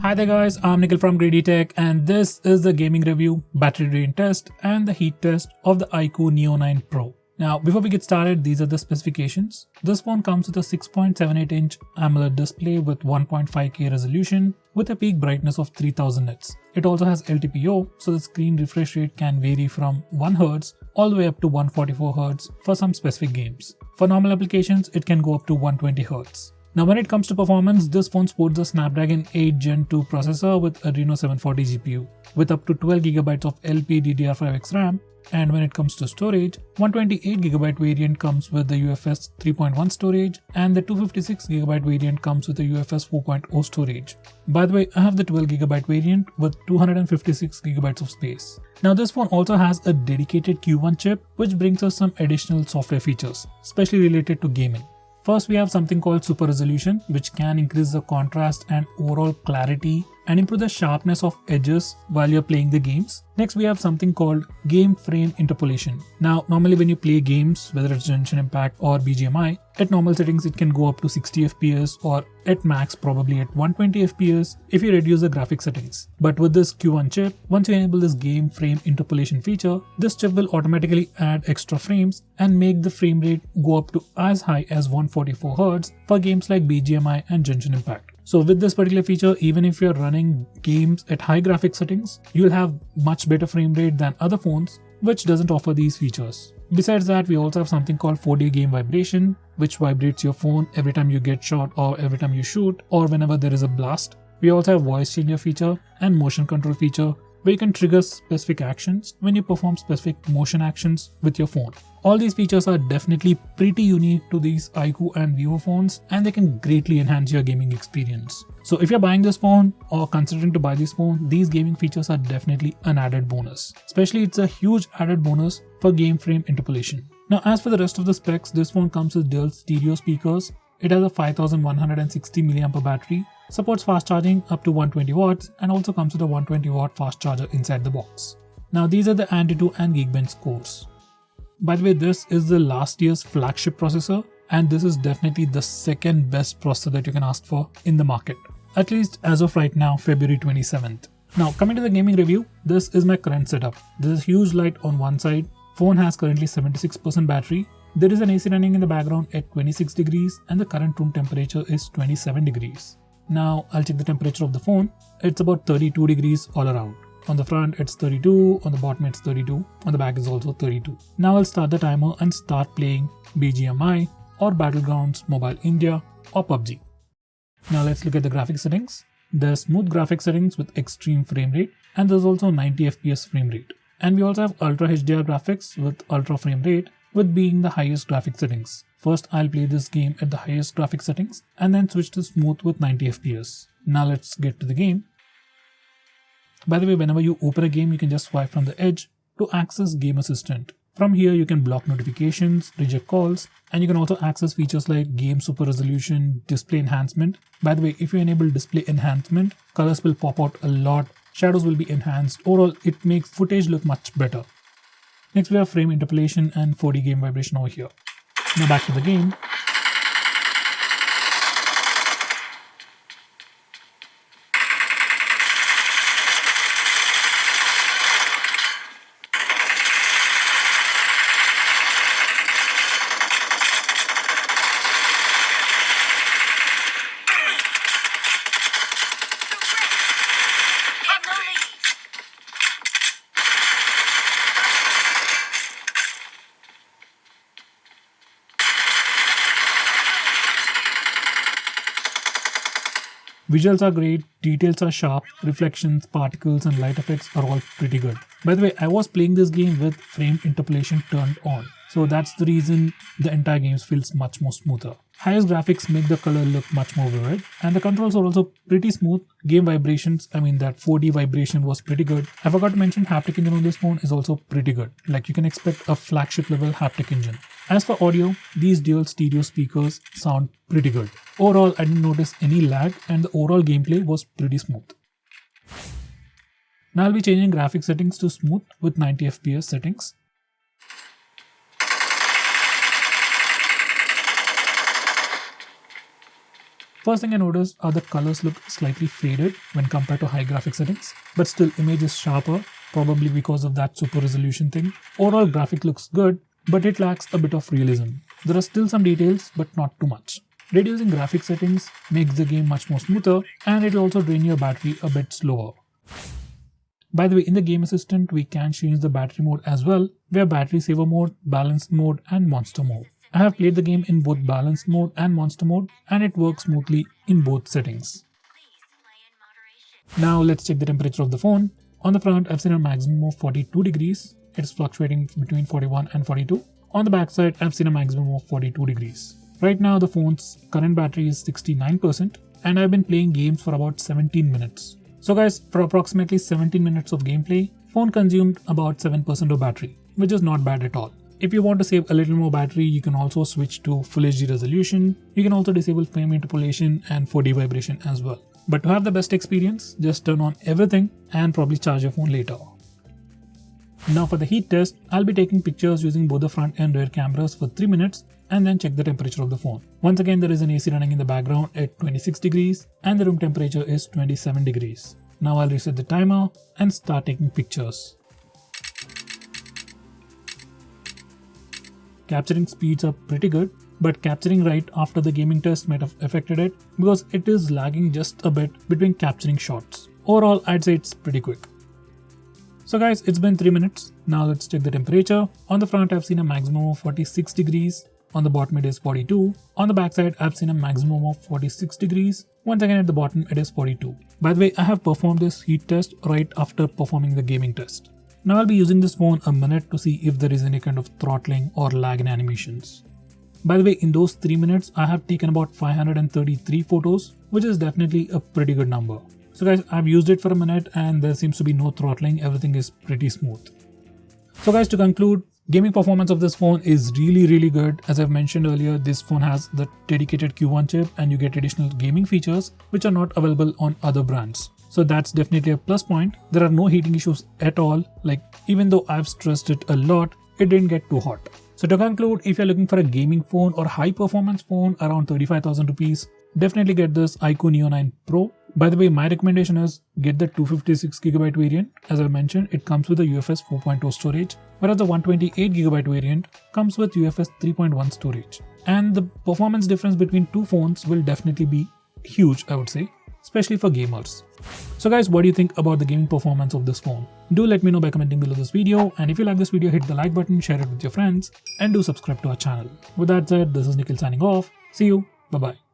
Hi there guys, I'm Nikhil from Greedy Tech and this is the gaming review, battery drain test and the heat test of the iQOO Neo 9 Pro. Now before we get started, these are the specifications. This phone comes with a 6.78-inch AMOLED display with 1.5K resolution with a peak brightness of 3000 nits. It also has LTPO, so the screen refresh rate can vary from 1Hz all the way up to 144Hz for some specific games. For normal applications, it can go up to 120Hz. Now when it comes to performance, this phone sports a Snapdragon 8 Gen 2 processor with Adreno 740 GPU with up to 12GB of LPDDR5X RAM, and when it comes to storage, 128GB variant comes with the UFS 3.1 storage and the 256GB variant comes with the UFS 4.0 storage. By the way, I have the 12GB variant with 256GB of space. Now this phone also has a dedicated Q1 chip which brings us some additional software features, especially related to gaming. First, we have something called Super Resolution, which can increase the contrast and overall clarity and improve the sharpness of edges while you're playing the games. Next, we have something called Game Frame Interpolation. Now, normally when you play games, whether it's Genshin Impact or BGMI, at normal settings it can go up to 60 FPS or at max probably at 120 FPS if you reduce the graphic settings. But with this Q1 chip, once you enable this Game Frame Interpolation feature, this chip will automatically add extra frames and make the frame rate go up to as high as 144Hz for games like BGMI and Genshin Impact. So with this particular feature, even if you're running games at high graphic settings, you'll have much better frame rate than other phones which doesn't offer these features. Besides that, we also have something called 4D game vibration, which vibrates your phone every time you get shot or every time you shoot or whenever there is a blast. We also have voice changer feature and motion control feature where you can trigger specific actions when you perform specific motion actions with your phone. All these features are definitely pretty unique to these iQOO and Vivo phones and they can greatly enhance your gaming experience. So if you're buying this phone or considering to buy this phone, these gaming features are definitely an added bonus. Especially it's a huge added bonus for game frame interpolation. Now as for the rest of the specs, this phone comes with dual stereo speakers. It has a 5160 mAh battery, supports fast charging up to 120 watts and also comes with a 120 watt fast charger inside the box. Now these are the Antutu and Geekbench scores. By the way, this is the last year's flagship processor and this is definitely the second best processor that you can ask for in the market. At least as of right now, February 27th. Now coming to the gaming review, this is my current setup. There is a huge light on one side. Phone has currently 76% battery. There is an AC running in the background at 26 degrees and the current room temperature is 27 degrees. Now I'll check the temperature of the phone. It's about 32 degrees all around. On the front it's 32, on the bottom it's 32, on the back is also 32. Now I'll start the timer and start playing BGMI or Battlegrounds Mobile India or PUBG. Now let's look at the graphics settings. There's smooth graphics settings with extreme frame rate and there's also 90 FPS frame rate. And we also have Ultra HDR graphics with ultra frame rate with being the highest graphic settings. First I'll play this game at the highest graphic settings and then switch to smooth with 90 FPS. Now let's get to the game. By the way, whenever you open a game, you can just swipe from the edge to access Game Assistant. From here, you can block notifications, reject calls, and you can also access features like Game Super Resolution, Display Enhancement. By the way, if you enable Display Enhancement, colors will pop out a lot, shadows will be enhanced. Overall, it makes footage look much better. Next, we have Frame Interpolation and 4D game vibration over here. Now back to the game. Visuals are great, details are sharp, reflections, particles and light effects are all pretty good. By the way, I was playing this game with frame interpolation turned on. So that's the reason the entire game feels much more smoother. Highest graphics make the color look much more vivid and the controls are also pretty smooth. Game vibrations, that 4D vibration was pretty good. I forgot to mention haptic engine on this phone is also pretty good. Like you can expect a flagship level haptic engine. As for audio, these dual stereo speakers sound pretty good. Overall, I didn't notice any lag and the overall gameplay was pretty smooth. Now I'll be changing graphic settings to smooth with 90 FPS settings. First thing I noticed are the colors look slightly faded when compared to high graphic settings, but still image is sharper, probably because of that super resolution thing. Overall graphic looks good, but it lacks a bit of realism. There are still some details, but not too much. Reducing graphic settings makes the game much more smoother, and it will also drain your battery a bit slower. By the way, in the game assistant, we can change the battery mode as well. We have battery saver mode, balanced mode, and monster mode. I have played the game in both balanced mode and monster mode, and it works smoothly in both settings. Now let's check the temperature of the phone. On the front, I've seen a maximum of 42 degrees. It's fluctuating between 41 and 42. On the back side, I've seen a maximum of 42 degrees. Right now, the phone's current battery is 69%, and I've been playing games for about 17 minutes. So guys, for approximately 17 minutes of gameplay, phone consumed about 7% of battery, which is not bad at all. If you want to save a little more battery, you can also switch to Full HD resolution. You can also disable frame interpolation and 4D vibration as well. But to have the best experience, just turn on everything and probably charge your phone later. Now for the heat test, I'll be taking pictures using both the front and rear cameras for 3 minutes and then check the temperature of the phone. Once again, there is an AC running in the background at 26 degrees and the room temperature is 27 degrees. Now I'll reset the timer and start taking pictures. Capturing speeds are pretty good, but capturing right after the gaming test might have affected it because it is lagging just a bit between capturing shots. Overall, I'd say it's pretty quick. So guys, it's been 3 minutes. Now let's check the temperature. On the front, I've seen a maximum of 46 degrees. On the bottom, it is 42. On the back side, I've seen a maximum of 46 degrees. Once again, at the bottom, it is 42. By the way, I have performed this heat test right after performing the gaming test. Now I'll be using this phone a minute to see if there is any kind of throttling or lag in animations. By the way, in those 3 minutes, I have taken about 533 photos, which is definitely a pretty good number. So guys, I've used it for a minute and there seems to be no throttling. Everything is pretty smooth. So guys, to conclude, gaming performance of this phone is really good. As I've mentioned earlier, this phone has the dedicated Q1 chip and you get additional gaming features which are not available on other brands. So that's definitely a plus point. There are no heating issues at all. Like, even though I've stressed it a lot, it didn't get too hot. So to conclude, if you're looking for a gaming phone or high performance phone around 35,000 rupees, definitely get this iQOO Neo 9 Pro. By the way, my recommendation is get the 256GB variant. As I mentioned, it comes with a UFS 4.0 storage, whereas the 128GB variant comes with UFS 3.1 storage. And the performance difference between two phones will definitely be huge, I would say, especially for gamers. So guys, what do you think about the gaming performance of this phone? Do let me know by commenting below this video, and if you like this video, hit the like button, share it with your friends, and do subscribe to our channel. With that said, this is Nikhil signing off. See you. Bye bye.